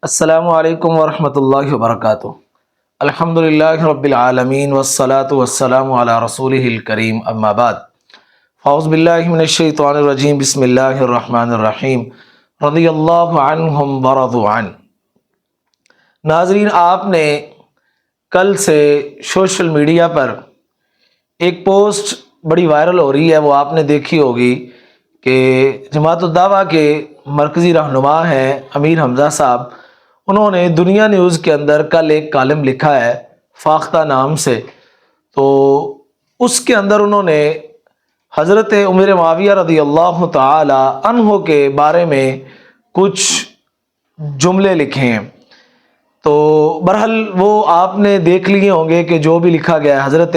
السلام علیکم ورحمۃ اللہ وبرکاتہ۔ الحمدللہ رب العالمین والصلاة والسلام علی رسولہ الکریم، اما بعد، اعوذ باللہ من الشیطان الرجیم، بسم اللہ الرحمن الرحیم، رضی اللہ عنہم ورضوا عنہ۔ ناظرین، آپ نے کل سے سوشل میڈیا پر ایک پوسٹ بڑی وائرل ہو رہی ہے، وہ آپ نے دیکھی ہوگی کہ جماعت الدعوہ کے مرکزی رہنما ہیں امیر حمزہ صاحب، انہوں نے دنیا نیوز کے اندر کل ایک کالم لکھا ہے فاختہ نام سے، تو اس کے اندر انہوں نے حضرت عمر معاویہ رضی اللہ تعالی عنہ کے بارے میں کچھ جملے لکھے ہیں۔ تو بہرحال وہ آپ نے دیکھ لیے ہوں گے کہ جو بھی لکھا گیا ہے، حضرت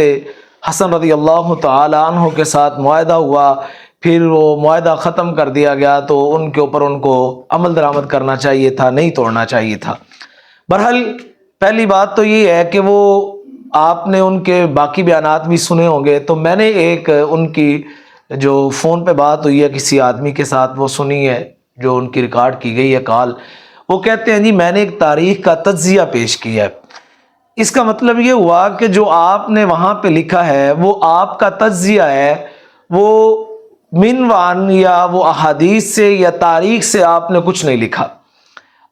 حسن رضی اللہ تعالی عنہ کے ساتھ معاہدہ ہوا، پھر وہ معاہدہ ختم کر دیا گیا، تو ان کے اوپر ان کو عمل درآمد کرنا چاہیے تھا، نہیں توڑنا چاہیے تھا۔ بہرحال پہلی بات تو یہ ہے کہ وہ آپ نے ان کے باقی بیانات بھی سنے ہوں گے، تو میں نے ایک ان کی جو فون پہ بات ہوئی ہے کسی آدمی کے ساتھ وہ سنی ہے، جو ان کی ریکارڈ کی گئی ہے کال۔ وہ کہتے ہیں جی میں نے ایک تاریخ کا تجزیہ پیش کیا ہے۔ اس کا مطلب یہ ہوا کہ جو آپ نے وہاں پہ لکھا ہے وہ آپ کا تجزیہ ہے، وہ منوان یا وہ احادیث سے یا تاریخ سے آپ نے کچھ نہیں لکھا۔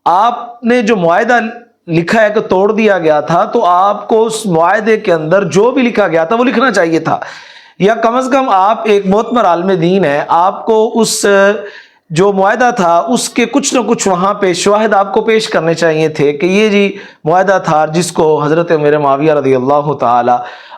آپ نے جو معاہدہ لکھا ہے کہ توڑ دیا گیا تھا، تو آپ کو اس معاہدے کے اندر جو بھی لکھا گیا تھا وہ لکھنا چاہیے تھا، یا کم از کم آپ ایک معتبر عالم دین ہیں، آپ کو اس جو معاہدہ تھا اس کے کچھ نہ کچھ وہاں پہ شواہد آپ کو پیش کرنے چاہیے تھے کہ یہ جی معاہدہ تھا جس کو حضرت عمر معاویہ رضی اللہ تعالی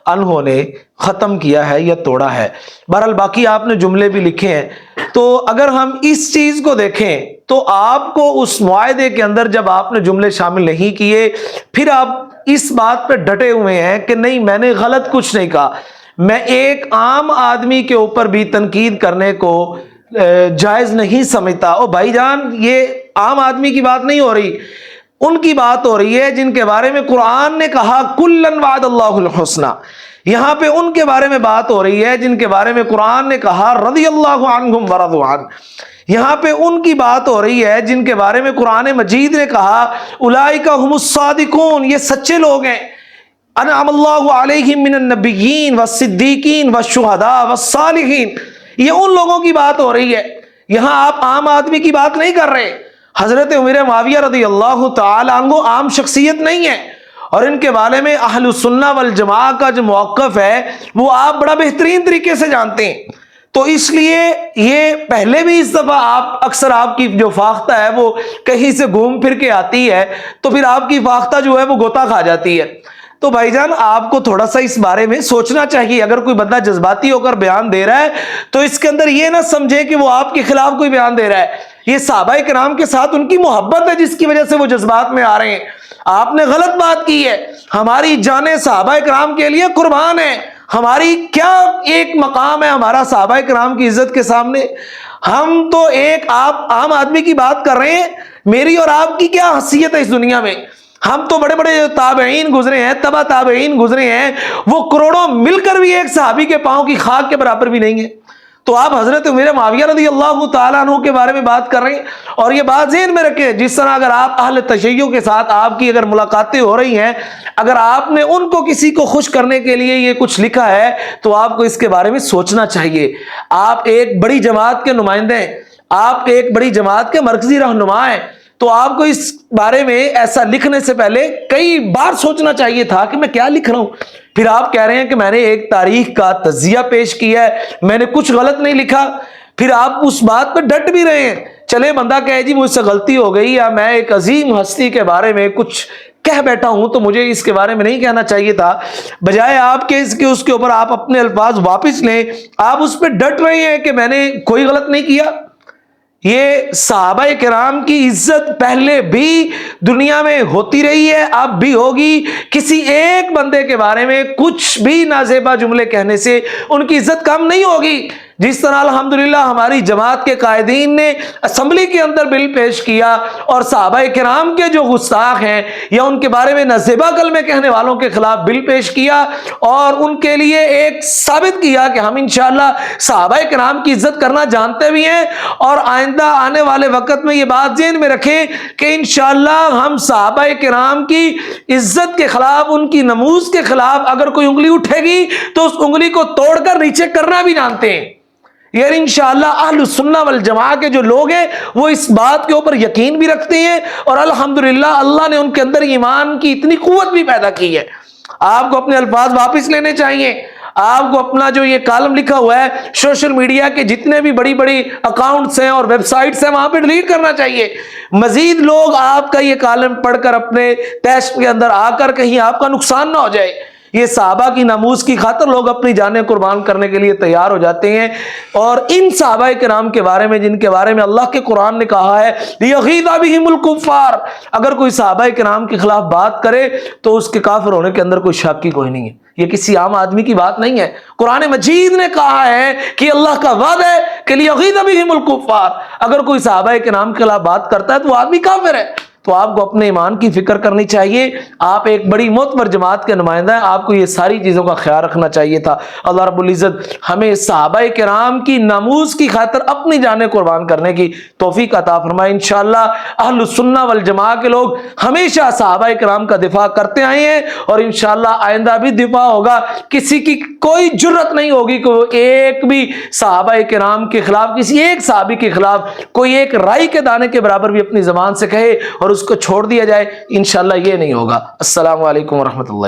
عنہ نے ختم کیا ہے یا توڑا ہے۔ بہرحال باقی آپ نے جملے بھی لکھے ہیں، تو اگر ہم اس چیز کو دیکھیں تو آپ کو اس معاہدے کے اندر جب آپ نے جملے شامل نہیں کیے، پھر آپ اس بات پہ ڈٹے ہوئے ہیں کہ نہیں میں نے غلط کچھ نہیں کہا، میں ایک عام آدمی کے اوپر بھی تنقید کرنے کو جائز نہیں سمجھتا۔ او بھائی جان، یہ عام آدمی کی بات نہیں ہو رہی، ان کی بات ہو رہی ہے جن کے بارے میں قرآن نے کہا کلن وعد اللہ الحسنی۔ یہاں پہ ان کے بارے میں بات ہو رہی ہے جن کے بارے میں قرآن نے کہا رضی اللہ عنہم ورضوا عنہ۔ یہاں پہ ان کی بات ہو رہی ہے جن کے بارے میں قرآن مجید نے کہا اولئک هم الصادقون، یہ سچے لوگ ہیں، انعم اللہ علیہم من النبیین والصدیقین والشہداء والصالحین۔ یہ ان لوگوں کی بات ہو رہی ہے، یہاں آپ عام آدمی کی بات نہیں کر رہے۔ حضرت عمر معاویہ رضی اللہ تعالی عنہ عام شخصیت نہیں ہے، اور ان کے بارے میں اہل السنہ والجماعہ کا جو موقف ہے وہ آپ بڑا بہترین طریقے سے جانتے ہیں۔ تو اس لیے یہ پہلے بھی اس دفعہ اکثر آپ کی جو فاختہ ہے وہ کہیں سے گھوم پھر کے آتی ہے، تو پھر آپ کی فاختہ جو ہے وہ غوطہ کھا جاتی ہے۔ تو بھائی جان آپ کو تھوڑا سا اس بارے میں سوچنا چاہیے۔ اگر کوئی بندہ جذباتی ہو کر بیان دے رہا ہے تو اس کے اندر یہ نہ سمجھے کہ وہ آپ کے خلاف کوئی بیان دے رہا ہے، یہ صحابہ کرام کے ساتھ ان کی محبت ہے جس کی وجہ سے وہ جذبات میں آ رہے ہیں۔ آپ نے غلط بات کی ہے، ہماری جانیں صحابہ کرام کے لیے قربان ہیں، ہماری کیا ایک مقام ہے ہمارا صحابہ کرام کی عزت کے سامنے۔ ہم تو ایک آپ عام آدمی کی بات کر رہے ہیں، میری اور آپ کی کیا حیثیت ہے اس دنیا میں؟ ہم تو بڑے بڑے تابعین گزرے ہیں، تبع تابعین گزرے ہیں، وہ کروڑوں مل کر بھی ایک صحابی کے پاؤں کی خاک کے برابر بھی نہیں ہے۔ تو آپ حضرت عمر معاویہ رضی اللہ تعالیٰ عنہ کے بارے میں بات کر رہے ہیں، اور یہ بات ذہن میں رکھیں، جس طرح اگر آپ اہل تشیع کے ساتھ آپ کی اگر ملاقاتیں ہو رہی ہیں، اگر آپ نے ان کو کسی کو خوش کرنے کے لیے یہ کچھ لکھا ہے تو آپ کو اس کے بارے میں سوچنا چاہیے۔ آپ ایک بڑی جماعت کے نمائندے ہیں، آپ ایک بڑی جماعت کے مرکزی رہنما ہیں، تو آپ کو اس بارے میں ایسا لکھنے سے پہلے کئی بار سوچنا چاہیے تھا کہ میں کیا لکھ رہا ہوں۔ پھر آپ کہہ رہے ہیں کہ میں نے ایک تاریخ کا تجزیہ پیش کیا ہے، میں نے کچھ غلط نہیں لکھا، پھر آپ اس بات پہ ڈٹ بھی رہے ہیں۔ چلے بندہ کہے جی مجھ سے غلطی ہو گئی، یا میں ایک عظیم ہستی کے بارے میں کچھ کہہ بیٹھا ہوں تو مجھے اس کے بارے میں نہیں کہنا چاہیے تھا، بجائے آپ کے اس کے اوپر آپ اپنے الفاظ واپس لیں، آپ اس پہ ڈٹ رہے ہیں کہ میں نے کوئی غلط نہیں کیا۔ یہ صحابہ کرام کی عزت پہلے بھی دنیا میں ہوتی رہی ہے، اب بھی ہوگی۔ کسی ایک بندے کے بارے میں کچھ بھی نازیبا جملے کہنے سے ان کی عزت کم نہیں ہوگی، جس طرح الحمدللہ ہماری جماعت کے قائدین نے اسمبلی کے اندر بل پیش کیا اور صحابہ کرام کے جو گستاخ ہیں یا ان کے بارے میں نازیبا کلمے کہنے والوں کے خلاف بل پیش کیا اور ان کے لیے ایک ثابت کیا کہ ہم انشاءاللہ صحابہ کرام کی عزت کرنا جانتے بھی ہیں، اور آئندہ آنے والے وقت میں یہ بات ذہن میں رکھیں کہ انشاءاللہ ہم صحابہ کرام کی عزت کے خلاف، ان کی نموز کے خلاف اگر کوئی انگلی اٹھے گی تو اس انگلی کو توڑ کر نیچے کرنا بھی جانتے ہیں۔ یعنی انشاءاللہ اہل السنہ والجماعہ کے جو لوگ ہیں وہ اس بات کے اوپر یقین بھی رکھتے ہیں، اور الحمدللہ اللہ نے ان کے اندر ایمان کی اتنی قوت بھی پیدا کی ہے۔ آپ کو اپنے الفاظ واپس لینے چاہیے، آپ کو اپنا جو یہ کالم لکھا ہوا ہے سوشل میڈیا کے جتنے بھی بڑی بڑی اکاؤنٹس ہیں اور ویب سائٹس ہیں وہاں پہ ڈیلیٹ کرنا چاہیے۔ مزید لوگ آپ کا یہ کالم پڑھ کر اپنے ٹیسٹ کے اندر آ کر کہیں آپ کا نقصان نہ ہو جائے۔ یہ صحابہ کی ناموز کی خاطر لوگ اپنی جانیں قربان کرنے کے لیے تیار ہو جاتے ہیں، اور ان صحابہ کرام کے بارے میں جن کے بارے میں اللہ کے قرآن نے کہا ہے لِيَغِيظَ بِهِمُ الْكُفَّارَ، اگر کوئی صحابہ کرام کے خلاف بات کرے تو اس کے کافر ہونے کے اندر کوئی شک کی کوئی نہیں ہے۔ یہ کسی عام آدمی کی بات نہیں ہے، قرآن مجید نے کہا ہے کہ اللہ کا وعدہ ہے کہ لِيَغِيظَ بِهِمُ الْكُفَّارَ، اگر کوئی صحابہ کرام کے خلاف بات کرتا ہے تو وہ آدمی کافر ہے۔ تو آپ کو اپنے ایمان کی فکر کرنی چاہیے، آپ ایک بڑی معتبر جماعت کے نمائندہ ہیں، آپ کو یہ ساری چیزوں کا خیال رکھنا چاہیے تھا۔ اللہ رب العزت ہمیں صحابہ کرام کی ناموز کی خاطر اپنی جانیں قربان کرنے کی توفیق عطا فرمائے۔ انشاءاللہ اہل السنہ والجماعہ کے لوگ ہمیشہ صحابہ کرام کا دفاع کرتے آئے ہیں، اور انشاءاللہ آئندہ بھی دفاع ہوگا۔ کسی کی کوئی جرت نہیں ہوگی کہ وہ ایک بھی صحابہ کرام کے خلاف، کسی ایک صحابی کے خلاف کوئی ایک رائی کے دانے کے برابر بھی اپنی زبان سے کہے اور اس کو چھوڑ دیا جائے، انشاءاللہ یہ نہیں ہوگا۔ السلام علیکم ورحمۃ اللہ۔